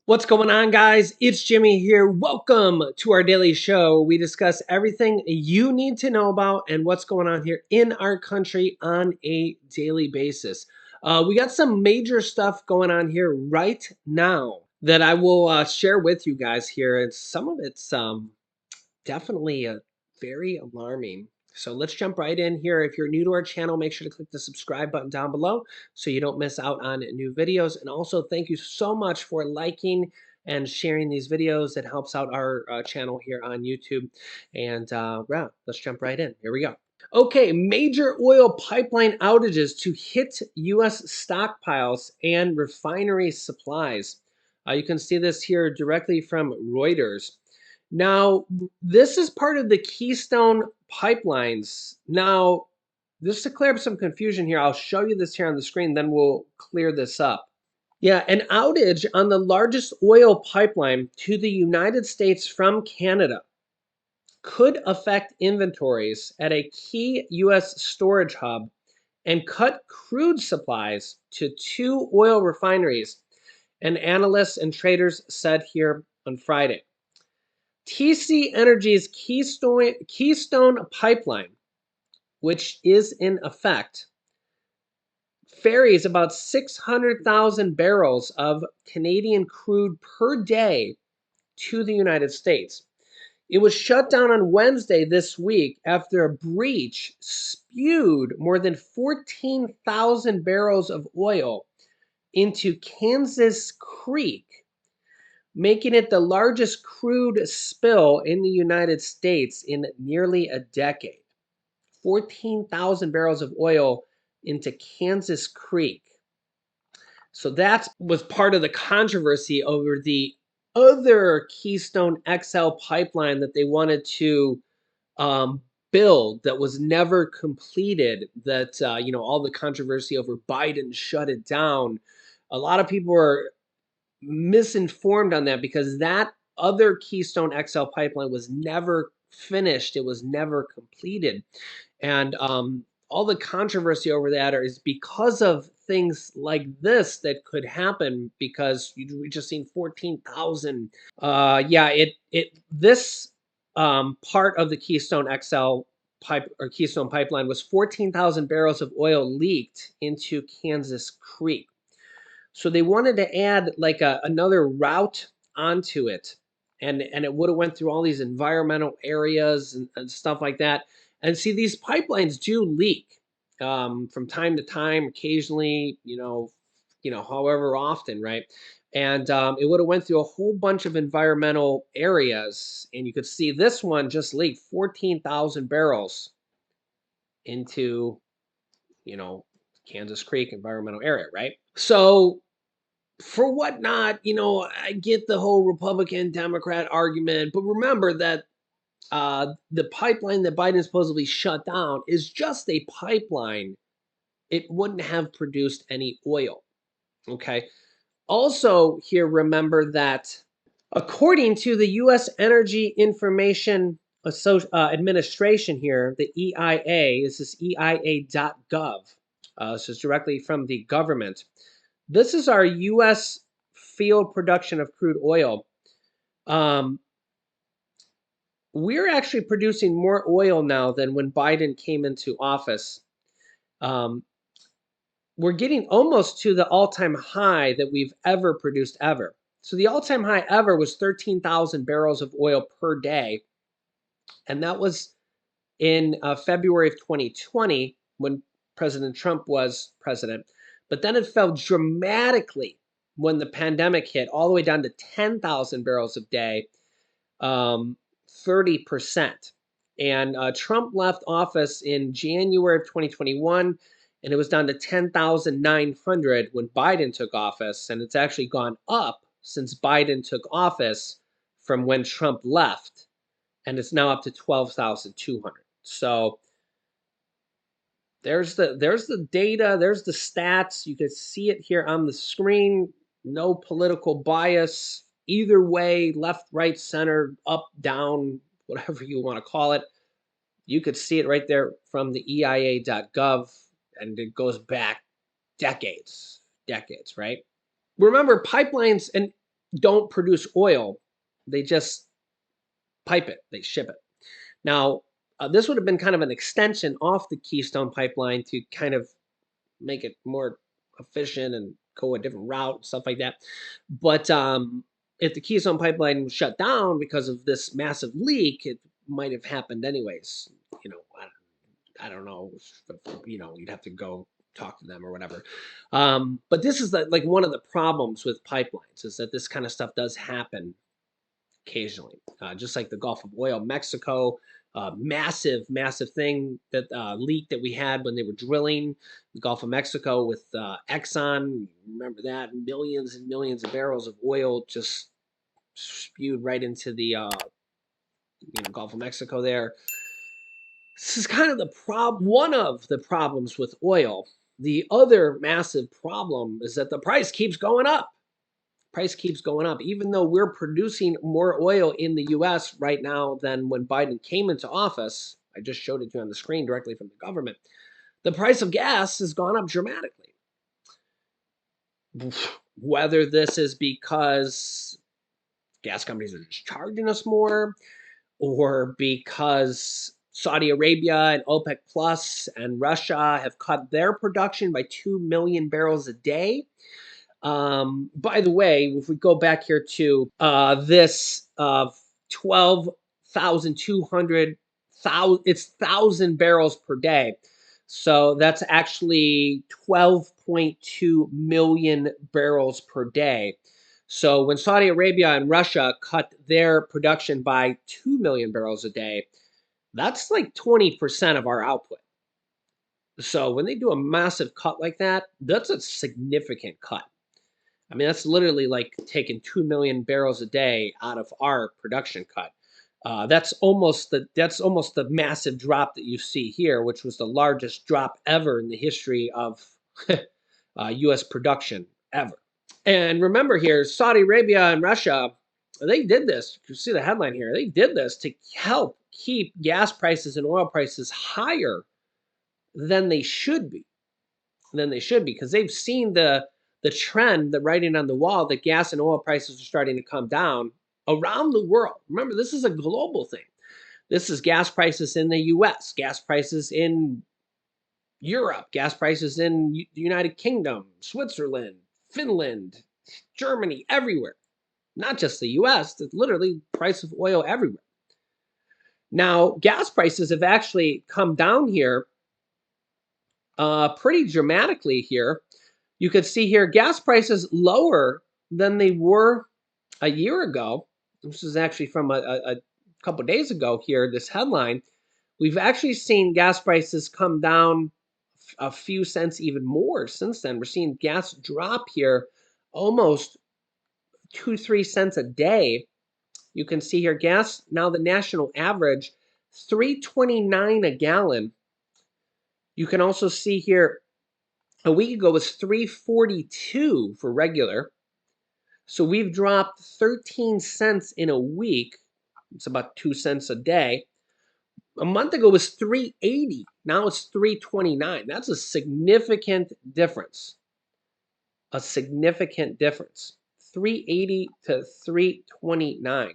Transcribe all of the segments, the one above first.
What's going on, guys? It's Jimmy here. Welcome to our daily show. We discuss everything you need to know about and what's going on here in our country on a daily basis. We got some major stuff going on here right now that I will share with you guys here. And some of it's definitely very alarming. So let's jump right in here. If you're new to our channel, make sure to click the subscribe button down below so you don't miss out on new videos. And also, thank you so much for liking and sharing these videos. It helps out our channel here on YouTube. And yeah, let's jump right in. Here we go. Okay, major oil pipeline outages to hit U.S. stockpiles and refinery supplies. You can see this here directly from Reuters. Now, this is part of the Keystone pipelines. Now, just to clear up some confusion here, I'll show you this here on the screen, then we'll clear this up. Yeah, an outage on the largest oil pipeline to the United States from Canada could affect inventories at a key U.S. storage hub and cut crude supplies to two oil refineries, and analysts and traders said here on Friday. TC Energy's Keystone Pipeline, which is in effect, ferries about 600,000 barrels of Canadian crude per day to the United States. It was shut down on Wednesday this week after a breach spewed more than 14,000 barrels of oil into Kansas Creek, making it the largest crude spill in the United States in nearly a decade. 14,000 barrels of oil into Kansas Creek. So that was part of the controversy over the other Keystone XL pipeline that they wanted to build that was never completed. That all the controversy over Biden shut it down. A lot of people were misinformed on that because that other Keystone XL pipeline was never finished. It was never completed. And all the controversy over that is because of things like this that could happen because we just seen 14,000. This part of the Keystone XL pipe or Keystone pipeline was 14,000 barrels of oil leaked into Kansas Creek. So they wanted to add like another route onto it, and it would have went through all these environmental areas and stuff like that. And see, these pipelines do leak from time to time, occasionally, however often, right? And it would have went through a whole bunch of environmental areas, and you could see this one just leaked 14,000 barrels into, Kansas Creek environmental area, right? So for whatnot, I get the whole Republican Democrat argument, but remember that the pipeline that Biden supposedly shut down is just a pipeline. It wouldn't have produced any oil. Okay. Also, here, remember that according to the U.S. Energy Information Administration here, the EIA, this is EIA.gov. This is directly from the government. This is our U.S. field production of crude oil. We're actually producing more oil now than when Biden came into office. We're getting almost to the all-time high that we've ever produced ever. So the all-time high ever was 13,000 barrels of oil per day. And that was in February of 2020 when President Trump was president. But then it fell dramatically when the pandemic hit, all the way down to 10,000 barrels a day, 30%. And Trump left office in January of 2021, and it was down to 10,900 when Biden took office. And it's actually gone up since Biden took office from when Trump left, and it's now up to 12,200. So there's the data, there's the stats. You can see it here on the screen. No political bias either way, left, right, center, up, down, whatever you want to call it. You could see it right there from the EIA.gov, and it goes back decades, right? Remember, pipelines, and don't produce oil. They just pipe it, they ship it. Now, this would have been kind of an extension off the Keystone Pipeline to kind of make it more efficient and go a different route and stuff like that. But if the Keystone Pipeline was shut down because of this massive leak, it might have happened anyways. You know, I don't know. You know, you'd have to go talk to them or whatever. But this is like one of the problems with pipelines is that this kind of stuff does happen occasionally. Just like the Gulf of Oil, Mexico, massive thing that leak that we had when they were drilling the Gulf of Mexico with Exxon. Remember that? Millions and millions of barrels of oil just spewed right into the Gulf of Mexico there. This is kind of one of the problems with oil. The other massive problem is that the price keeps going up. Price keeps going up, even though we're producing more oil in the US right now than when Biden came into office. I just showed it to you on the screen directly from the government. The price of gas has gone up dramatically. Whether this is because gas companies are just charging us more, or because Saudi Arabia and OPEC Plus and Russia have cut their production by 2 million barrels a day. By the way, if we go back here to this 12,200, it's 1,000 barrels per day. So that's actually 12.2 million barrels per day. So when Saudi Arabia and Russia cut their production by 2 million barrels a day, that's like 20% of our output. So when they do a massive cut like that, that's a significant cut. I mean, that's literally like taking 2 million barrels a day out of our production cut. That's almost the massive drop that you see here, which was the largest drop ever in the history of U.S. production ever. And remember here, Saudi Arabia and Russia, they did this. You see the headline here. They did this to help keep gas prices and oil prices higher than they should be. Because they've seen the trend, the writing on the wall that gas and oil prices are starting to come down around the world. Remember, this is a global thing. This is gas prices in the US, gas prices in Europe, gas prices in the United Kingdom, Switzerland, Finland, Germany, everywhere. Not just the US, it's literally price of oil everywhere. Now, gas prices have actually come down here pretty dramatically here. You could see here gas prices lower than they were a year ago. This is actually from a couple days ago here, this headline. We've actually seen gas prices come down a few cents even more since then. We're seeing gas drop here almost 2-3 cents a day. You can see here gas, now the national average, $3.29 a gallon. You can also see here a week ago was $3.42 for regular. So we've dropped 13 cents in a week. It's about 2 cents a day. A month ago was $3.80. Now it's $3.29. That's a significant difference. A significant difference. $3.80 to $3.29.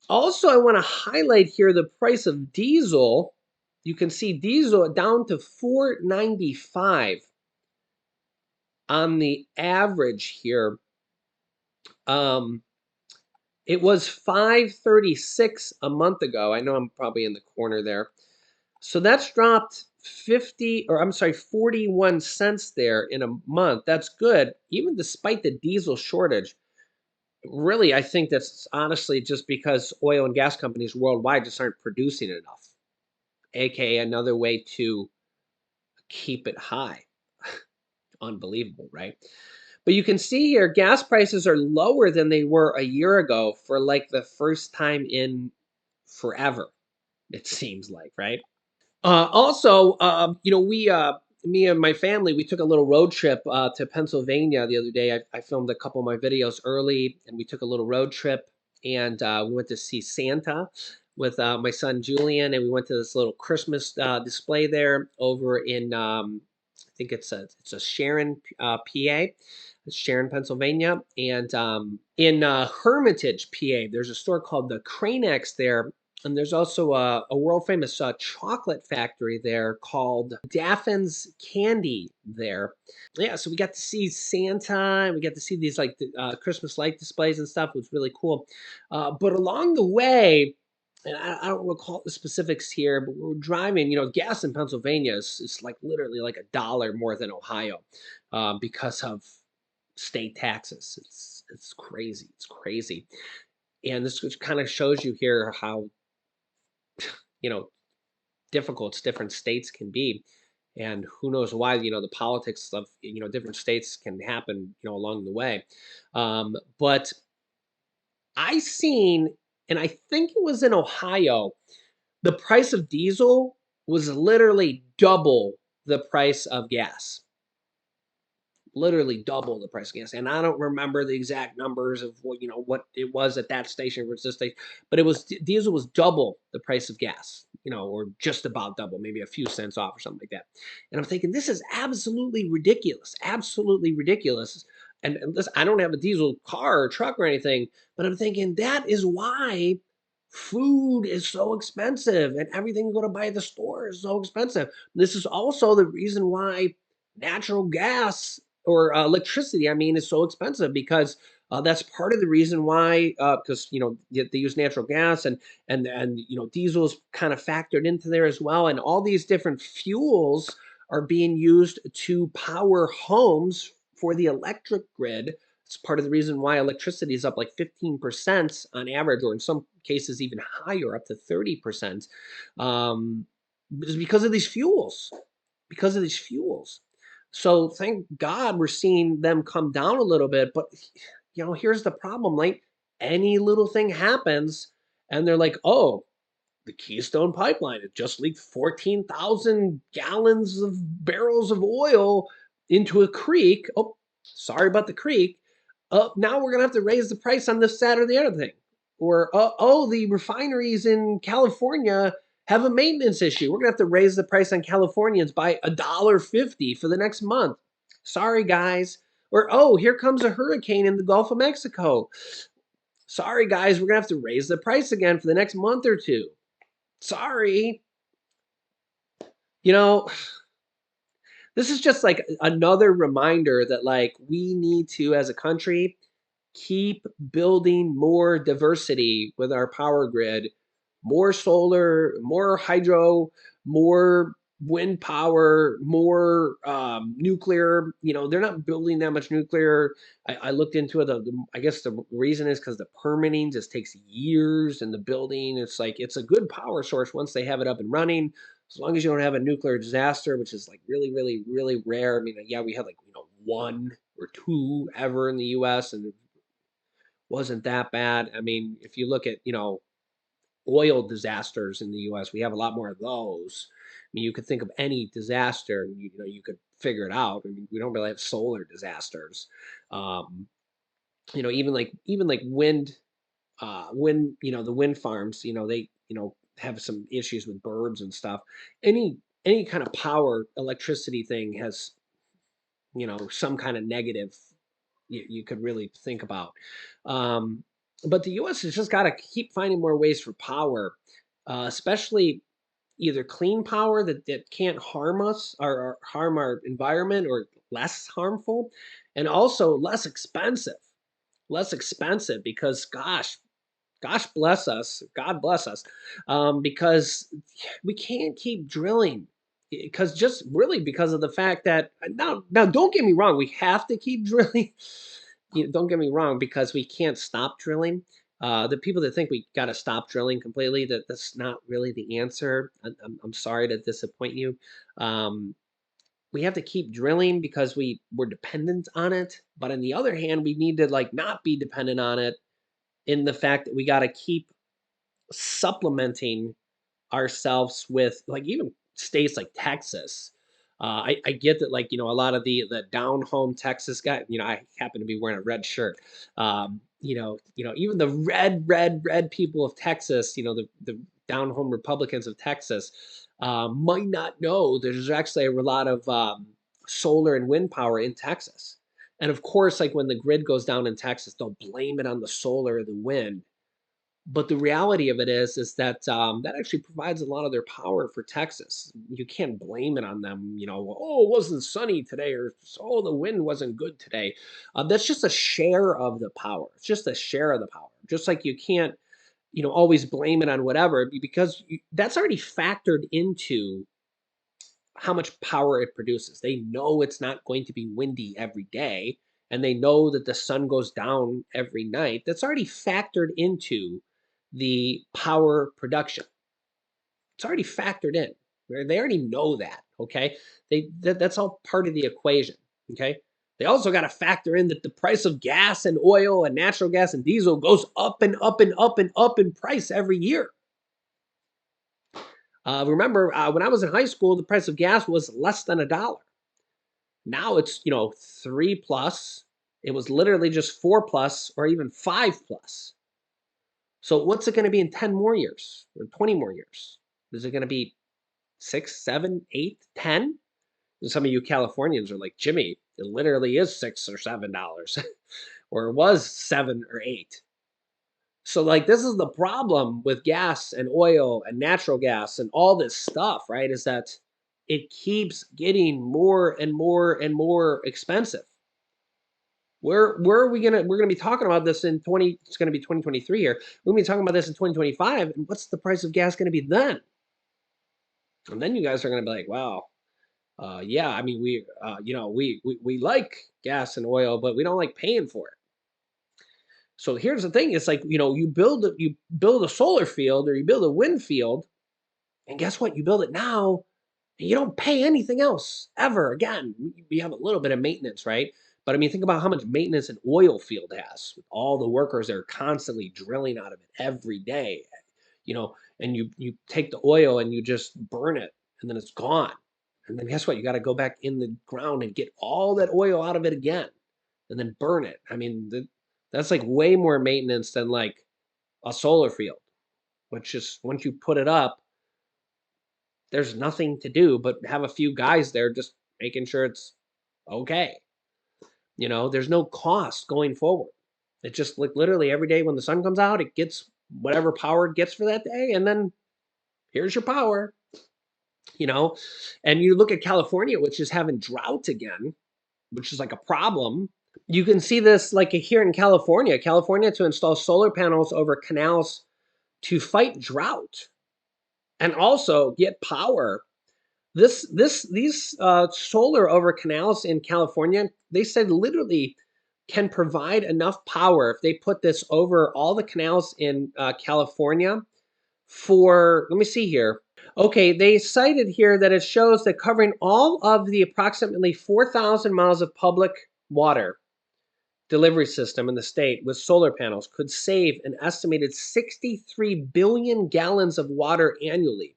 Also, I want to highlight here the price of diesel. You can see diesel down to $4.95 on the average here. It was $5.36 a month ago. I know I'm probably in the corner there. So that's dropped 41 cents there in a month. That's good, even despite the diesel shortage. Really, I think that's honestly just because oil and gas companies worldwide just aren't producing enough, aka another way to keep it high. Unbelievable, right? But you can see here, gas prices are lower than they were a year ago for like the first time in forever, it seems like, right? Also, me and my family, we took a little road trip to Pennsylvania the other day. I filmed a couple of my videos early, and we took a little road trip, and we went to see Santa with my son Julian, and we went to this little Christmas display there over in, I think it's a Sharon, PA. Sharon, Pennsylvania, and in Hermitage, PA. There's a store called the Cranex there, and there's also a world famous chocolate factory there called Daffin's Candy there. Yeah, so we got to see Santa, and we got to see these like Christmas light displays and stuff. It was really cool. But along the way, and I don't recall the specifics here, but we were driving. Gas in Pennsylvania is like literally like $1 more than Ohio, because of state taxes. It's crazy. It's crazy. And this just kind of shows you here how you know difficult different states can be, and who knows why the politics of different states can happen along the way. But I seen, and I think it was in Ohio, the price of diesel was literally double the price of gas. Literally double the price of gas. And I don't remember the exact numbers of what it was at that station versus this station, but it was diesel was double the price of gas, or just about double, maybe a few cents off or something like that. And I'm thinking this is absolutely ridiculous. And listen, I don't have a diesel car or truck or anything, but I'm thinking that is why food is so expensive and everything you go to buy at the store is so expensive. This is also the reason why natural gas or electricity, I mean, is so expensive because that's part of the reason why. Because they use natural gas and diesel is kind of factored into there as well, and all these different fuels are being used to power homes for the electric grid. It's part of the reason why electricity is up like 15% on average, or in some cases even higher, up to 30%. Is because of these fuels. Because of these fuels. So thank God we're seeing them come down a little bit. But here's the problem: like any little thing happens, and they're like, "Oh, the Keystone Pipeline, it just leaked 14,000 gallons of barrels of oil into a creek. Oh, sorry about the creek. Now we're gonna have to raise the price on this, that, or the other thing." Or oh, the refineries in California have a maintenance issue. We're gonna have to raise the price on Californians by $1.50 for the next month. Sorry, guys. Or oh, here comes a hurricane in the Gulf of Mexico. Sorry, guys, we're gonna have to raise the price again for the next month or two. Sorry. You know, this is just like another reminder that like we need to, as a country, keep building more diversity with our power grid, more solar, more hydro, more wind power, more nuclear. They're not building that much nuclear. I looked into it. I guess the reason is because the permitting just takes years, and the building. It's like it's a good power source once they have it up and running. As long as you don't have a nuclear disaster, which is like really, really, really rare. I mean, yeah, we had like one or two ever in the U.S. and wasn't that bad. I mean, if you look at, oil disasters in the US, we have a lot more of those. I mean, you could think of any disaster and you could figure it out. I mean, we don't really have solar disasters. Um, even like the wind farms, they, have some issues with birds and stuff. Any kind of power electricity thing has, some kind of negative you could really think about. Um, but the U.S. has just got to keep finding more ways for power, especially either clean power that can't harm us or harm our environment, or less harmful, and also less expensive because gosh bless us, God bless us, because we can't keep drilling. Because just really because of the fact that now don't get me wrong, we have to keep drilling. Don't get me wrong, because we can't stop drilling. The people that think we got to stop drilling completely, that's not really the answer. I'm sorry to disappoint you. Um, we have to keep drilling because we're dependent on it. But on the other hand, we need to like not be dependent on it, in the fact that we got to keep supplementing ourselves with like even states like Texas. I get that like a lot of the down home Texas guy. I happen to be wearing a red shirt. Even the red people of Texas. The down home Republicans of Texas might not know there's actually a lot of solar and wind power in Texas. And of course, like when the grid goes down in Texas, they'll blame it on the solar or the wind. But the reality of it is that that actually provides a lot of their power for Texas. You can't blame it on them. Oh, it wasn't sunny today, or oh, the wind wasn't good today. That's just a share of the power. It's just a share of the power. Just like you can't, always blame it on whatever because that's already factored into how much power it produces. They know it's not going to be windy every day, and they know that the sun goes down every night. That's already factored into the power production. It's already factored in. They already know that. Okay, that's all part of the equation. Okay. They also got to factor in that the price of gas and oil and natural gas and diesel goes up and up and up and up in price every year. Remember, when I was in high school, the price of gas was less than $1. Now it's, 3 plus. It was literally just 4 plus or even 5 plus. So what's it going to be in 10 more years or 20 more years? Is it going to be 6, 7, 8, 10? And some of you Californians are like, Jimmy, it literally is $6 or $7, or it was 7 or 8. So like this is the problem with gas and oil and natural gas and all this stuff, right? Is that it keeps getting more and more and more expensive. Where are we're gonna be talking about this in 20, it's gonna be 2023 here. We're gonna be talking about this in 2025, and what's the price of gas gonna be then? And then you guys are gonna be like, wow, yeah, I mean we like gas and oil, but we don't like paying for it. So here's the thing: it's like you build a solar field or you build a wind field, and guess what? You build it now, and you don't pay anything else ever again. You have a little bit of maintenance, right? But I mean, think about how much maintenance an oil field has with all the workers that are constantly drilling out of it every day. And you take the oil and you just burn it, and then it's gone. And then guess what? You got to go back in the ground and get all that oil out of it again, and then burn it. I mean, that's like way more maintenance than like a solar field, which is once you put it up, there's nothing to do but have a few guys there just making sure it's okay. There's no cost going forward. It just like literally every day when the sun comes out, it gets whatever power it gets for that day, and then here's your power. You know, and you look at California, which is having drought again, which is like a problem. You can see this like here in California. California to install solar panels over canals to fight drought and also get power. These solar over canals in California, they said literally can provide enough power if they put this over all the canals in California for, let me see here. Okay, they cited here that it shows that covering all of the approximately 4,000 miles of public water delivery system in the state with solar panels could save an estimated 63 billion gallons of water annually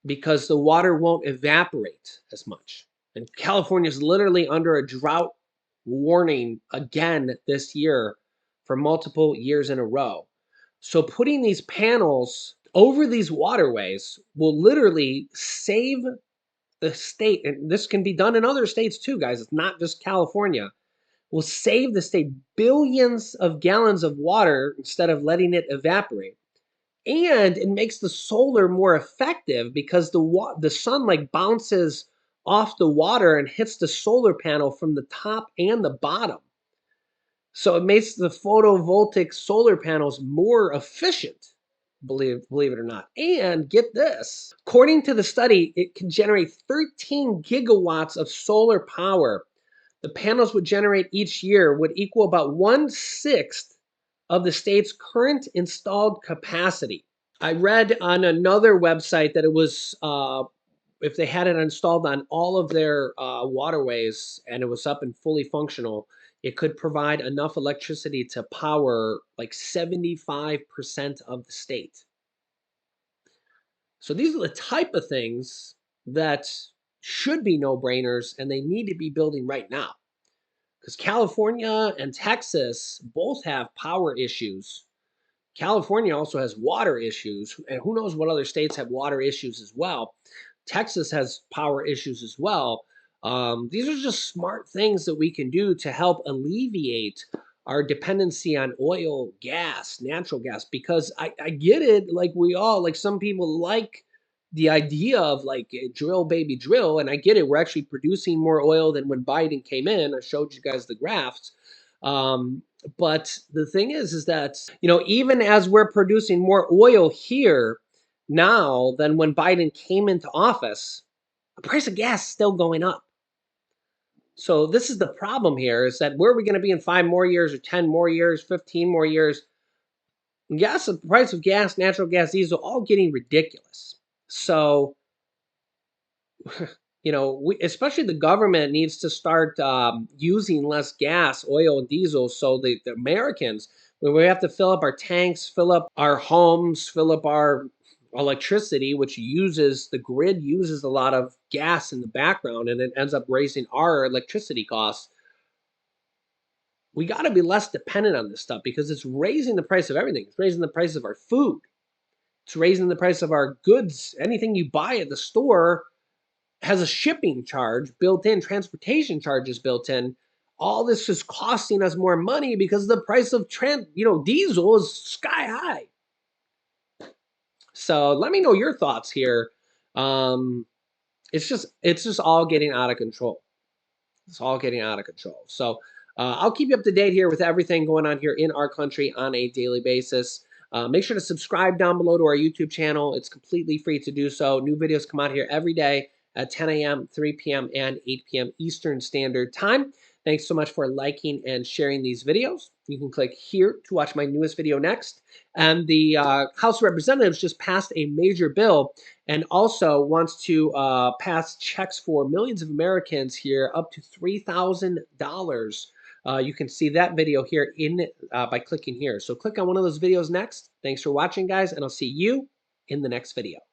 because the water won't evaporate as much. And California is literally under a drought warning again this year for multiple years in a row. So putting these panels over these waterways will literally save the state, and this can be done in other states too, guys. It's not just California. Will save the state billions of gallons of water instead of letting it evaporate. And it makes the solar more effective because the sun like bounces off the water and hits the solar panel from the top and the bottom. So it makes the photovoltaic solar panels more efficient, believe it or not. And get this, according to the study, it can generate 13 gigawatts of solar power. The panels would generate each year would equal about 1/6 of the state's current installed capacity. I read on another website that it was if they had it installed on all of their waterways and it was up and fully functional, it could provide enough electricity to power like 75% of the state. So these are the type of things that should be no-brainers and they need to be building right now. Because California and Texas both have power issues. California also has water issues, and who knows what other states have water issues as well. Texas has power issues as well. These are just smart things that we can do to help alleviate our dependency on oil, gas, natural gas, because I get it. Like we all, like some people like the idea of like drill, baby, drill. And I get it. We're actually producing more oil than when Biden came in. I showed you guys the graphs. Um, but the thing is that, even as we're producing more oil here now than when Biden came into office, the price of gas is still going up. So this is the problem here is that where are we going to be in 5 more years or 10 more years, 15 more years? Gas, the price of gas, natural gas, diesel, all getting ridiculous. So, especially the government needs to start using less gas, oil, and diesel so the Americans, when we have to fill up our tanks, fill up our homes, fill up our electricity, which uses the grid uses a lot of gas in the background and it ends up raising our electricity costs. We got to be less dependent on this stuff because it's raising the price of everything. It's raising the price of our food. It's raising the price of our goods. Anything you buy at the store has a shipping charge built in, transportation charges built in. All this is costing us more money because the price of diesel is sky high. So let me know your thoughts here. Um, it's just all getting out of control. It's all getting out of control. So I'll keep you up to date here with everything going on here in our country on a daily basis. Make sure to subscribe down below to our YouTube channel. It's completely free to do so. New videos come out here every day at 10 a.m., 3 p.m., and 8 p.m. Eastern Standard Time. Thanks so much for liking and sharing these videos. You can click here to watch my newest video next. And the House of Representatives just passed a major bill and also wants to pass checks for millions of Americans here up to $3,000. You can see that video here by clicking here. So click on one of those videos next. Thanks for watching, guys, and I'll see you in the next video.